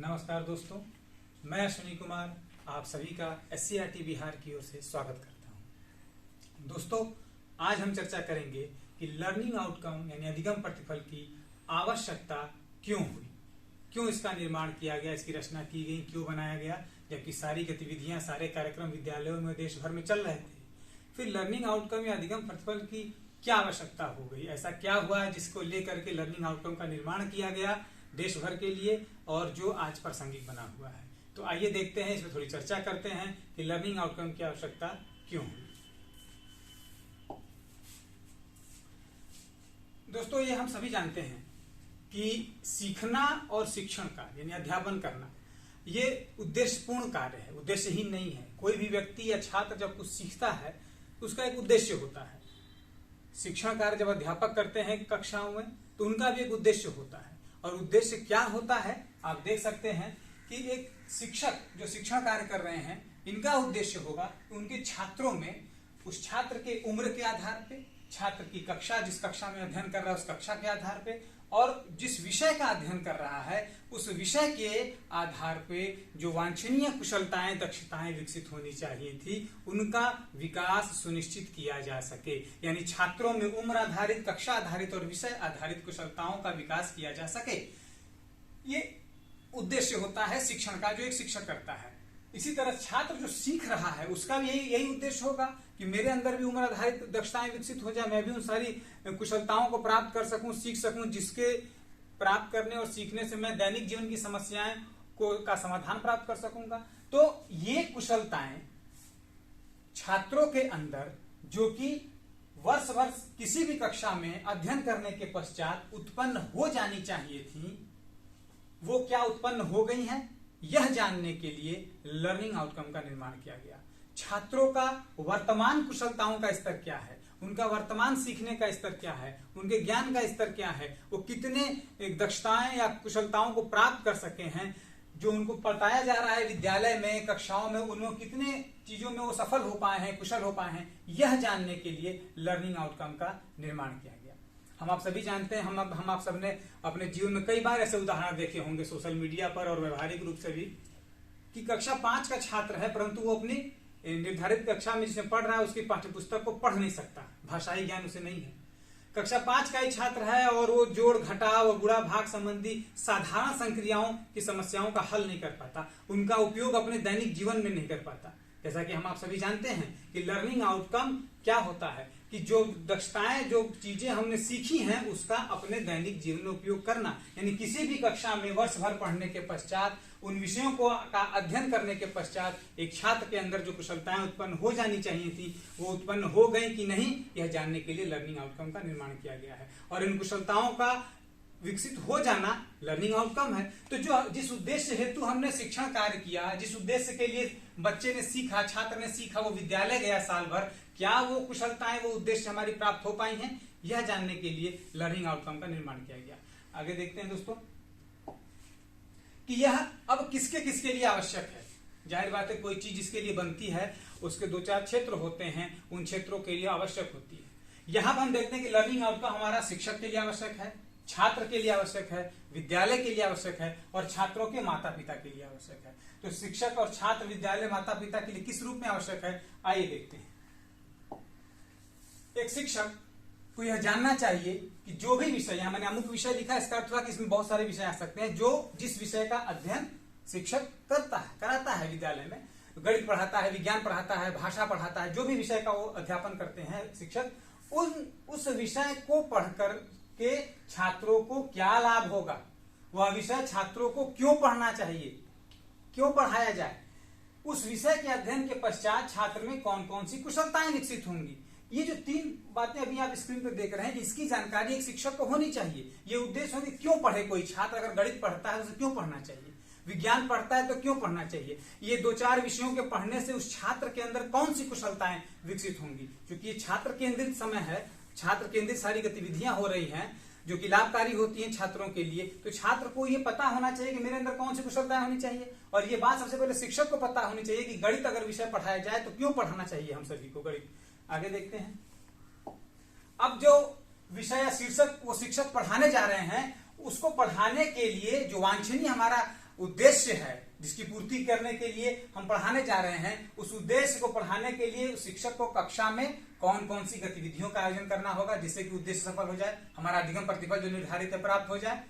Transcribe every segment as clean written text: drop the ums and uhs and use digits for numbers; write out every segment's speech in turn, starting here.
नमस्कार दोस्तों, मैं अश्विनी कुमार आप सभी का SCERT बिहार की ओर से स्वागत करता हूं। दोस्तों, आज हम चर्चा करेंगे कि लर्निंग आउटकम यानी अधिगम प्रतिफल की आवश्यकता क्यों हुई, क्यों इसका निर्माण किया गया, इसकी रचना की गई, क्यों बनाया गया, जबकि सारी गतिविधियां, सारे कार्यक्रम विद्यालयों में देश भर में चल रहे थे। फिर लर्निंग आउटकम या अधिगम प्रतिफल की क्या आवश्यकता हो गई, ऐसा क्या हुआ है जिसको लेकर के लर्निंग आउटकम का निर्माण किया गया देश भर के लिए और जो आज प्रासंगिक बना हुआ है। तो आइए देखते हैं, इसमें थोड़ी चर्चा करते हैं कि लर्निंग आउटकम की आवश्यकता क्यों हुई। दोस्तों, ये हम सभी जानते हैं कि सीखना और शिक्षण का यानी अध्यापन करना ये उद्देश्यपूर्ण कार्य है, उद्देश्यहीन नहीं है। कोई भी व्यक्ति या छात्र जब कुछ सीखता है उसका एक उद्देश्य होता है। शिक्षण कार्य जब अध्यापक करते हैं कक्षाओं में तो उनका भी एक उद्देश्य होता है। और उद्देश्य क्या होता है आप देख सकते हैं कि एक शिक्षक जो शिक्षण कार्य कर रहे हैं इनका उद्देश्य होगा कि उनके छात्रों में उस छात्र के उम्र के आधार पे, छात्र की कक्षा जिस कक्षा में अध्ययन कर रहा है उस कक्षा के आधार पे और जिस विषय का अध्ययन कर रहा है उस विषय के आधार पे जो वांछनीय कुशलताएं, दक्षताएं विकसित होनी चाहिए थी उनका विकास सुनिश्चित किया जा सके। यानी छात्रों में उम्र आधारित, कक्षा आधारित और विषय आधारित कुशलताओं का विकास किया जा सके। ये उद्देश्य होता है शिक्षण का जो एक शिक्षक करता है। इसी तरह छात्र जो सीख रहा है उसका भी यही उद्देश्य होगा कि मेरे अंदर भी उम्र आधारित दक्षताएं विकसित हो जाए, मैं भी उन सारी कुशलताओं को प्राप्त कर सकूं, सीख सकूं, जिसके प्राप्त करने और सीखने से मैं दैनिक जीवन की समस्याएं का समाधान प्राप्त कर सकूंगा। तो ये कुशलताएं छात्रों के अंदर जो कि वर्ष वर्ष किसी भी कक्षा में अध्ययन करने के पश्चात उत्पन्न हो जानी चाहिए थी, वो क्या उत्पन्न हो गई हैं, यह जानने के लिए लर्निंग आउटकम का निर्माण किया गया। छात्रों का वर्तमान कुशलताओं का स्तर क्या है, उनका वर्तमान सीखने का स्तर क्या है, उनके ज्ञान का स्तर क्या है, वो कितने दक्षताएं या कुशलताओं को प्राप्त कर सके हैं, जो उनको पढ़ाया जा रहा है विद्यालय में, कक्षाओं में, उनमें कितने चीजों में वो सफल हो पाए हैं, कुशल हो पाए हैं, यह जानने के लिए लर्निंग आउटकम का निर्माण किया गया। हम आप सभी जानते हैं, हम आप सबने अपने जीवन में कई बार ऐसे उदाहरण देखे होंगे सोशल मीडिया पर और व्यवहारिक रूप से भी कि कक्षा 5 का छात्र है परंतु वो अपनी निर्धारित कक्षा में जिसमें पढ़ रहा है उसकी पाठ्यपुस्तक को पढ़ नहीं सकता, भाषाई ज्ञान उसे नहीं है। कक्षा 5 का ही छात्र है और वो जोड़ घटाव और गुणा भाग संबंधी साधारण संक्रियाओं की समस्याओं का हल नहीं कर पाता, उनका उपयोग अपने दैनिक जीवन में नहीं कर पाता। जैसा कि हम आप सभी जानते हैं कि लर्निंग आउटकम क्या होता है कि जो दक्षताएं, जो चीजें हमने सीखी हैं उसका अपने दैनिक जीवन में उपयोग करना। यानी किसी भी कक्षा में वर्ष भर पढ़ने के पश्चात, उन विषयों को का अध्ययन करने के पश्चात एक छात्र के अंदर जो कुशलताएं उत्पन्न हो जानी चाहिए थी वो उत्पन्न हो गई कि नहीं, यह जानने के लिए लर्निंग आउटकम का निर्माण किया गया है। और इन कुशलताओं का विकसित हो जाना लर्निंग आउटकम है। तो जो जिस उद्देश्य हेतु हमने शिक्षण कार्य किया, जिस उद्देश्य के लिए बच्चे ने सीखा, छात्र ने सीखा, वो विद्यालय गया साल भर, क्या वो कुशलताएं, वो उद्देश्य हमारी प्राप्त हो पाई हैं, यह जानने के लिए लर्निंग आउटकम का निर्माण किया गया। आगे देखते हैं दोस्तों कि यह अब किसके किसके लिए आवश्यक है। जाहिर बात है कोई चीज जिसके लिए बनती है उसके 2-4 क्षेत्र होते हैं, उन क्षेत्रों के लिए आवश्यक होती है। यहां हम देखते हैं कि लर्निंग आउटकम हमारा शिक्षक के लिए आवश्यक है, छात्र के लिए आवश्यक है, विद्यालय के लिए आवश्यक है और छात्रों के माता पिता के लिए आवश्यक है। तो शिक्षक और छात्र, विद्यालय, माता पिता के लिए किस रूप में आवश्यक है, आइए देखते हैं। एक शिक्षक को यह जानना चाहिए कि जो भी विषय, यहां मैंने अमुक विषय लिखा है, इसका अर्थ हुआ कि इसमें बहुत सारे विषय आ सकते हैं, जो जिस विषय का अध्ययन शिक्षक कराता है विद्यालय में, गणित पढ़ाता है, विज्ञान पढ़ाता है, भाषा पढ़ाता है, जो भी विषय का वो अध्यापन करते हैं शिक्षक, उस विषय को पढ़कर के छात्रों को क्या लाभ होगा, वह विषय छात्रों को क्यों पढ़ना चाहिए, क्यों पढ़ाया जाए, उस विषय के अध्ययन के पश्चात छात्र में कौन कौन सी कुशलताएं विकसित होंगी। ये जो 3 बातें अभी आप स्क्रीन पर देख रहे हैं, इसकी जानकारी एक शिक्षक को होनी चाहिए। ये उद्देश्य होगी क्यों पढ़े कोई छात्र, अगर गणित पढ़ता है उसे क्यों पढ़ना चाहिए, विज्ञान पढ़ता है तो क्यों पढ़ना चाहिए। ये 2-4 विषयों के पढ़ने से उस छात्र के अंदर कौन सी कुशलताएं विकसित होंगी, क्योंकि ये छात्र केंद्रित समय है, छात्र केंद्रित सारी गतिविधियां हो रही हैं जो कि लाभकारी होती हैं छात्रों के लिए। तो छात्र को ये पता होना चाहिए कि मेरे अंदर कौन सी कुशलताएं होनी चाहिए। और ये बात सबसे पहले शिक्षक को पता होनी चाहिए कि गणित अगर विषय पढ़ाया जाए तो क्यों पढ़ाना चाहिए हम सभी को गणित। आगे देखते हैं। अब जो विषय या शीर्षक वो शिक्षक पढ़ाने जा रहे हैं उसको पढ़ाने के लिए जो वांछनीय हमारा उद्देश्य है, जिसकी पूर्ति करने के लिए हम पढ़ाने जा रहे हैं, उस उद्देश्य को पढ़ाने के लिए शिक्षक को कक्षा में कौन कौन सी गतिविधियों का आयोजन करना होगा जिससे कि उद्देश्य सफल हो जाए, हमारा अधिगम प्रतिफल जो निर्धारित है प्राप्त हो जाए।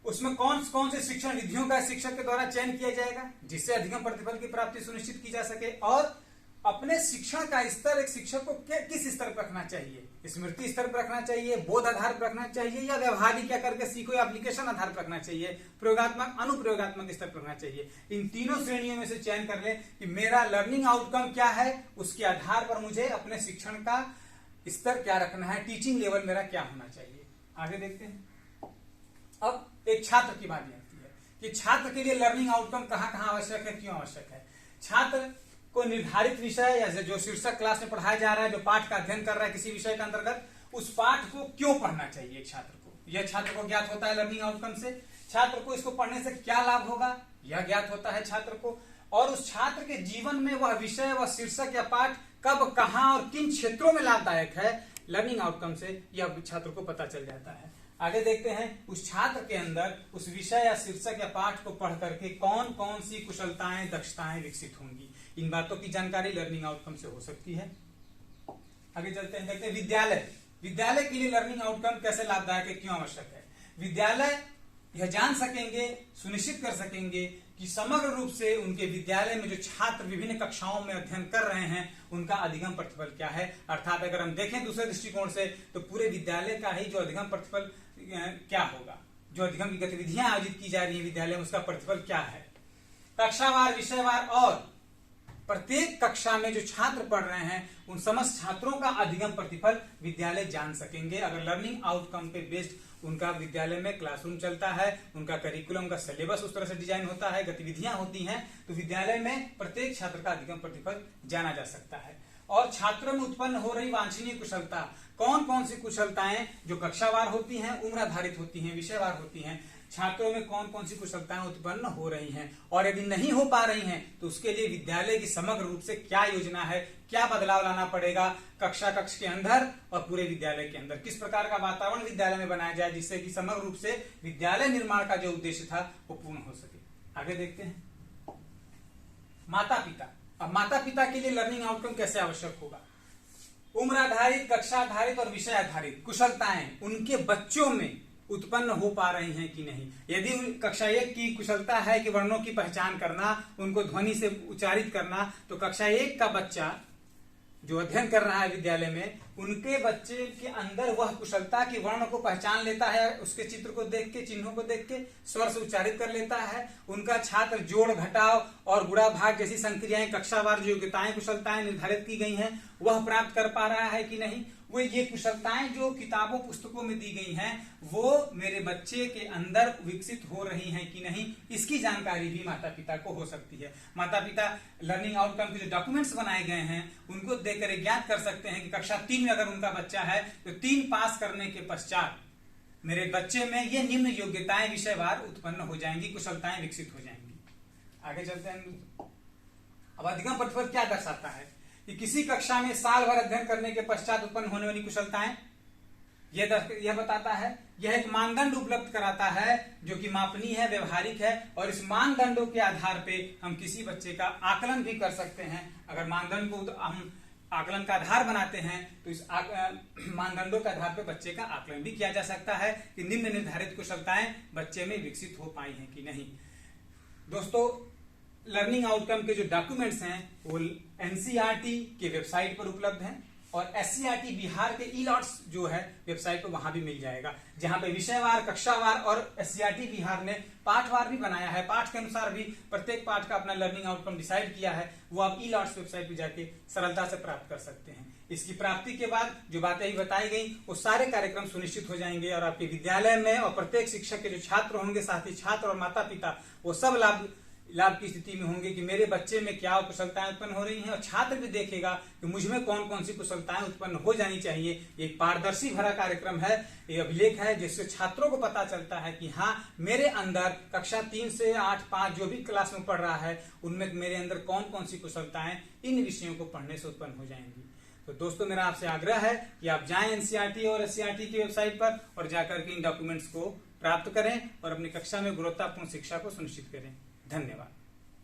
उसमें कौन कौन से शिक्षण विधियों का शिक्षक के द्वारा चयन किया जाएगा जिससे अधिगम प्रतिफल की प्राप्ति सुनिश्चित की जा सके, और अपने शिक्षण का स्तर एक शिक्षक को किस स्तर पर रखना चाहिए, स्मृति स्तर पर रखना चाहिए, बोध आधार पर रखना चाहिए, या व्यवहारिक क्या करके सीखो या एप्लीकेशन आधार पर रखना चाहिए, प्रयोगात्मक अनुप्रयोगात्मक स्तर पर रखना चाहिए। इन तीनों श्रेणियों में से चयन कर ले कि मेरा लर्निंग आउटकम क्या है, उसके आधार पर मुझे अपने शिक्षण का स्तर क्या रखना है, टीचिंग लेवल मेरा क्या होना चाहिए। आगे देखते हैं। अब एक छात्र की बात आती है कि छात्र के लिए लर्निंग आउटकम कहां कहां आवश्यक है, क्यों आवश्यक है। छात्र को निर्धारित विषय या जो शीर्षक क्लास में पढ़ाया जा रहा है, जो पाठ का अध्ययन कर रहा है किसी विषय के अंतर्गत, उस पाठ को क्यों पढ़ना चाहिए छात्र को, यह छात्र को ज्ञात होता है लर्निंग आउटकम से। छात्र को इसको पढ़ने से क्या लाभ होगा, यह ज्ञात होता है छात्र को। और उस छात्र के जीवन में वह विषय, वह शीर्षक या पाठ कब, कहां और किन क्षेत्रों में लाभदायक है, लर्निंग आउटकम से यह छात्र को पता चल जाता है। आगे देखते हैं, उस छात्र के अंदर उस विषय या शीर्षक या पाठ को पढ़ करके कौन कौन सी कुशलताएं, दक्षताएं विकसित होंगी। इन बातों की जानकारी लर्निंग आउटकम से हो सकती है। आगे चलते हैं, देखते हैं विद्यालय। विद्यालय के लिए लर्निंग आउटकम कैसे लाभदायक है, क्यों आवश्यक है। विद्यालय यह जान सकेंगे, सुनिश्चित कर सकेंगे कि समग्र रूप से उनके विद्यालय में जो छात्र विभिन्न कक्षाओं में अध्ययन कर रहे हैं उनका अधिगम प्रतिफल क्या है। अर्थात अगर हम देखें दूसरे दृष्टिकोण से तो पूरे विद्यालय का ही जो अधिगम प्रतिफल क्या होगा, जो अधिगम की गतिविधियां आयोजित की जा रही है विद्यालय में, उसका प्रतिफल क्या है। कक्षावार, विषयवार और प्रत्येक कक्षा में जो छात्र पढ़ रहे हैं उन समस्त छात्रों का अधिगम प्रतिफल विद्यालय जान सकेंगे अगर लर्निंग आउटकम पे बेस्ड उनका विद्यालय में क्लासरूम चलता है, उनका करिकुलम का सिलेबस उस तरह से डिजाइन होता है, गतिविधियां होती हैं, तो विद्यालय में प्रत्येक छात्र का अधिगम प्रतिफल जाना जा सकता है। और छात्रों में उत्पन्न हो रही वांछनीय कुशलता, कौन कौन सी कुशलताएं जो कक्षावार होती हैं, उम्र आधारित होती हैं, विषयवार होती हैं, छात्रों में कौन कौन सी कुशलताएं उत्पन्न हो रही हैं, और यदि नहीं हो पा रही हैं तो उसके लिए विद्यालय की समग्र रूप से क्या योजना है, क्या बदलाव लाना पड़ेगा कक्ष के अंदर और पूरे विद्यालय के अंदर, किस प्रकार का वातावरण विद्यालय में बनाया जाए जिससे कि समग्र रूप से विद्यालय निर्माण का जो उद्देश्य था वो पूर्ण हो सके। आगे देखते हैं, माता पिता। अब माता पिता के लिए लर्निंग आउटकम कैसे आवश्यक होगा। उम्र आधारित, कक्षा आधारित और विषय आधारित कुशलताएं उनके बच्चों में उत्पन्न हो पा रही हैं कि नहीं। यदि कक्षा 1 की कुशलता है कि वर्णों की पहचान करना, उनको ध्वनि से उच्चारित करना, तो कक्षा 1 का बच्चा जो अध्ययन कर रहा है विद्यालय में, उनके बच्चे के अंदर वह कुशलता कि वर्ण को पहचान लेता है, उसके चित्र को देख के, चिन्हों को देख के स्वर से उच्चारित कर लेता है। उनका छात्र जोड़, घटाव और गुणा भाग जैसी संक्रियाएं, कक्षावार जो योग्यताएं, कुशलताएं निर्धारित की गई हैं वह प्राप्त कर पा रहा है कि नहीं। वो ये कुशलताएं जो किताबों पुस्तकों में दी गई हैं वो मेरे बच्चे के अंदर विकसित हो रही हैं कि नहीं, इसकी जानकारी भी माता पिता को हो सकती है। माता पिता लर्निंग आउटकम के जो डॉक्यूमेंट्स बनाए गए हैं उनको देखकर ज्ञात कर सकते हैं कि कक्षा 3 में अगर उनका बच्चा है तो 3 पास करने के पश्चात मेरे बच्चे में ये निम्न योग्यताएं विषयवार उत्पन्न हो जाएंगी, कुशलताएं विकसित हो जाएंगी। आगे चलते हैं। अब अधिगम प्रतिफल क्या दर्शाता है कि किसी कक्षा में साल भर अध्ययन करने के पश्चात उत्पन्न होने वाली कुशलताएं, यह बताता है, यह एक मानदंड उपलब्ध कराता है जो कि मापनीय है, व्यवहारिक है, और इस मानदंडों के आधार पे हम किसी बच्चे का आकलन भी कर सकते हैं। अगर मानदंड को हम आकलन का आधार बनाते हैं तो इस मानदंडों के आधार पर बच्चे का आकलन भी किया जा सकता है कि निम्न निर्धारित कुशलताएं बच्चे में विकसित हो पाई हैं कि नहीं। दोस्तों, लर्निंग आउटकम के जो डॉक्यूमेंट्स हैं वो एनसीईआरटी के वेबसाइट पर उपलब्ध हैं और एससीईआरटी बिहार के ई-लॉट्स जो है वेबसाइट पर वहां भी मिल जाएगा, जहां पे विषयवार, कक्षावार और एससीईआरटी बिहार ने पाठवार भी बनाया है। पाठ के अनुसार भी प्रत्येक पाठ का अपना लर्निंग आउटकम डिसाइड किया है, वो आप ई-लॉट्स वेबसाइट पे जाके सरलता से प्राप्त कर सकते हैं। इसकी प्राप्ति के बाद जो बातें ही बताई गई वो सारे कार्यक्रम सुनिश्चित हो जाएंगे और आपके विद्यालय में और प्रत्येक शिक्षक के जो छात्र होंगे, साथ ही छात्र और माता पिता, वो सब लाभ की स्थिति में होंगे कि मेरे बच्चे में क्या कुशलताएं उत्पन्न हो रही हैं, और छात्र भी देखेगा कि मुझ में कौन कौन सी कुशलताएं उत्पन्न हो जानी चाहिए। एक पारदर्शी भरा कार्यक्रम है, ये अभिलेख है जिससे छात्रों को पता चलता है कि हाँ, मेरे अंदर कक्षा 3 से 8, 5 जो भी क्लास में पढ़ रहा है उनमें मेरे अंदर कौन कौन सी कुशलताएं इन विषयों को पढ़ने से उत्पन्न हो जाएंगी। तो दोस्तों, मेरा आपसे आग्रह है कि आप जाएं एनसीईआरटी और एससीईआरटी की वेबसाइट पर और जाकर के इन डॉक्यूमेंट्स को प्राप्त करें और अपनी कक्षा में गुणवत्तापूर्ण शिक्षा को सुनिश्चित करें। धन्यवाद।